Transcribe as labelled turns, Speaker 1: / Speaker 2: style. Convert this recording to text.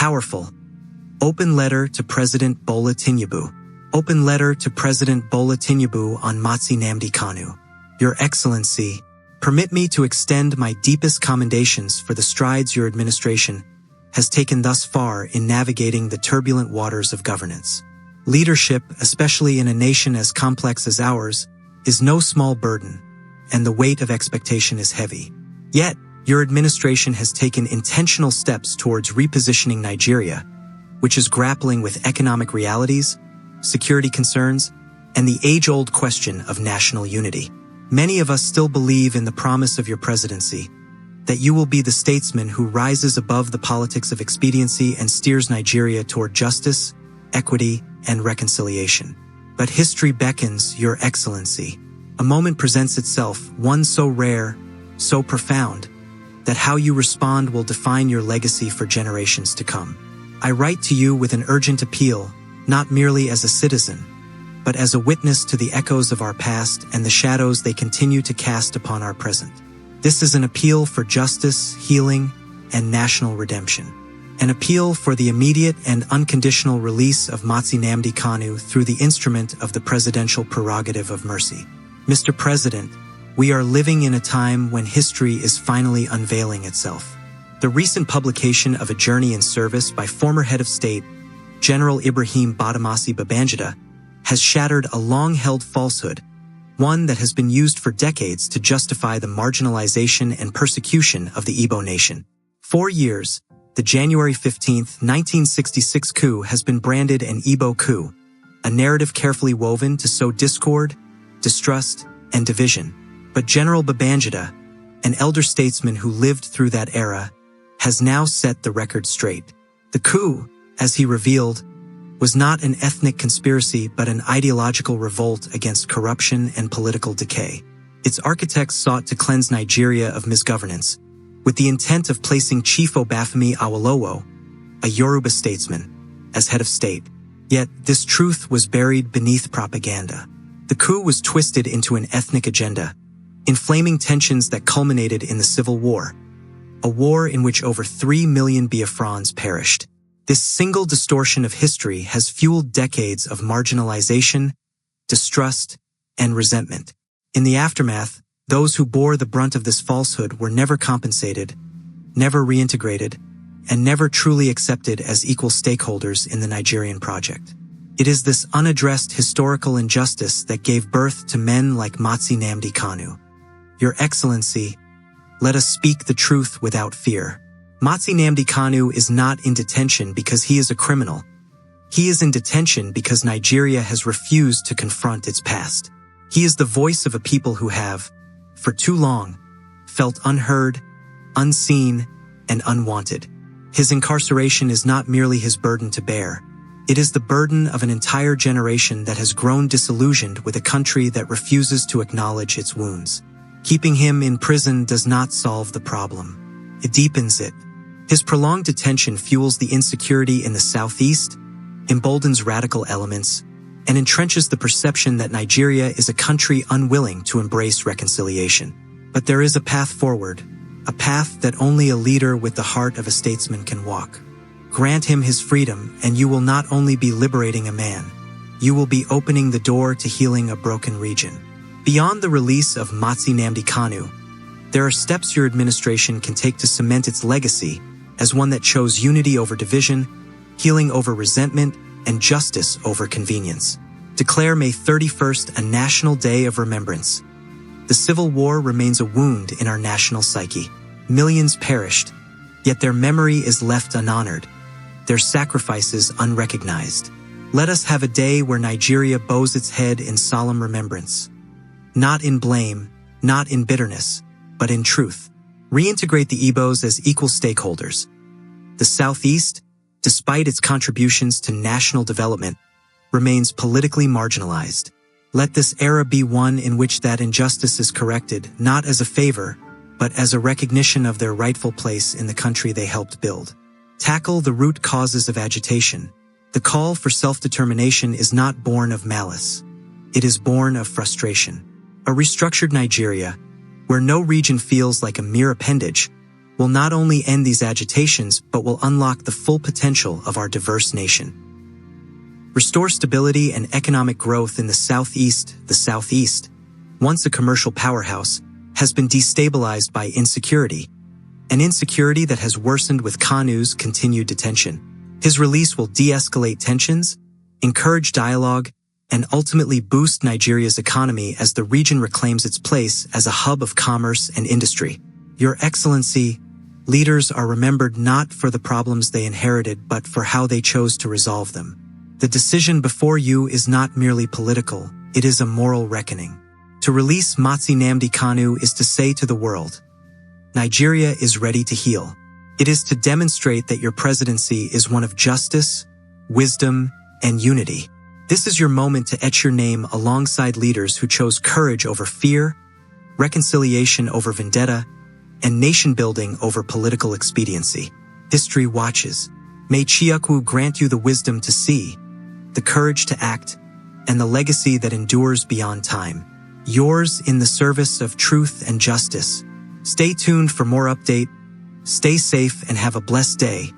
Speaker 1: Powerful. Open letter to President Bola Tinubu. Open letter to President Bola Tinubu on Mazi Nnamdi Kanu. Your Excellency, permit me to extend my deepest commendations for the strides your administration has taken thus far in navigating the turbulent waters of governance. Leadership, especially in a nation as complex as ours, is no small burden, and the weight of expectation is heavy. Yet, your administration has taken intentional steps towards repositioning Nigeria, which is grappling with economic realities, security concerns, and the age-old question of national unity. Many of us still believe in the promise of your presidency, that you will be the statesman who rises above the politics of expediency and steers Nigeria toward justice, equity, and reconciliation. But history beckons, Your Excellency. A moment presents itself, one so rare, so profound, that how you respond will define your legacy for generations to come. I write to you with an urgent appeal, not merely as a citizen, but as a witness to the echoes of our past and the shadows they continue to cast upon our present. This is an appeal for justice, healing, and national redemption. An appeal for the immediate and unconditional release of Mazi Nnamdi Kanu through the instrument of the presidential prerogative of mercy. Mr. President, we are living in a time when history is finally unveiling itself. The recent publication of a journey in service by former head of state, General Ibrahim Badamasi Babangida, has shattered a long-held falsehood, one that has been used for decades to justify the marginalization and persecution of the Igbo nation. For years, the January 15, 1966 coup has been branded an Igbo coup, a narrative carefully woven to sow discord, distrust, and division. But General Babangida, an elder statesman who lived through that era, has now set the record straight. The coup, as he revealed, was not an ethnic conspiracy but an ideological revolt against corruption and political decay. Its architects sought to cleanse Nigeria of misgovernance, with the intent of placing Chief Obafemi Awolowo, a Yoruba statesman, as head of state. Yet this truth was buried beneath propaganda. The coup was twisted into an ethnic agenda, inflaming tensions that culminated in the Civil War, a war in which over 3 million Biafrans perished. This single distortion of history has fueled decades of marginalization, distrust, and resentment. In the aftermath, those who bore the brunt of this falsehood were never compensated, never reintegrated, and never truly accepted as equal stakeholders in the Nigerian project. It is this unaddressed historical injustice that gave birth to men like Mazi Nnamdi Kanu. Your Excellency, let us speak the truth without fear. Mazi Nnamdi Kanu is not in detention because he is a criminal. He is in detention because Nigeria has refused to confront its past. He is the voice of a people who have, for too long, felt unheard, unseen, and unwanted. His incarceration is not merely his burden to bear. It is the burden of an entire generation that has grown disillusioned with a country that refuses to acknowledge its wounds. Keeping him in prison does not solve the problem. It deepens it. His prolonged detention fuels the insecurity in the southeast, emboldens radical elements, and entrenches the perception that Nigeria is a country unwilling to embrace reconciliation. But there is a path forward, a path that only a leader with the heart of a statesman can walk. Grant him his freedom, and you will not only be liberating a man, you will be opening the door to healing a broken region. Beyond the release of Mazi Nnamdi Kanu, there are steps your administration can take to cement its legacy as one that chose unity over division, healing over resentment, and justice over convenience. Declare May 31st a national day of remembrance. The Civil War remains a wound in our national psyche. Millions perished, yet their memory is left unhonored, their sacrifices unrecognized. Let us have a day where Nigeria bows its head in solemn remembrance. Not in blame, not in bitterness, but in truth. Reintegrate the Igbos as equal stakeholders. The Southeast, despite its contributions to national development, remains politically marginalized. Let this era be one in which that injustice is corrected, not as a favor, but as a recognition of their rightful place in the country they helped build. Tackle the root causes of agitation. The call for self-determination is not born of malice. It is born of frustration. A restructured Nigeria, where no region feels like a mere appendage, will not only end these agitations but will unlock the full potential of our diverse nation. Restore stability and economic growth in the Southeast. The Southeast, once a commercial powerhouse, has been destabilized by insecurity, an insecurity that has worsened with Kanu's continued detention. His release will de-escalate tensions, encourage dialogue, and ultimately boost Nigeria's economy as the region reclaims its place as a hub of commerce and industry. Your Excellency, leaders are remembered not for the problems they inherited but for how they chose to resolve them. The decision before you is not merely political, it is a moral reckoning. To release Mazi Nnamdi Kanu is to say to the world, Nigeria is ready to heal. It is to demonstrate that your presidency is one of justice, wisdom, and unity. This is your moment to etch your name alongside leaders who chose courage over fear, reconciliation over vendetta, and nation-building over political expediency. History watches. May Chiakwu grant you the wisdom to see, the courage to act, and the legacy that endures beyond time. Yours in the service of truth and justice. Stay tuned for more update. Stay safe and have a blessed day.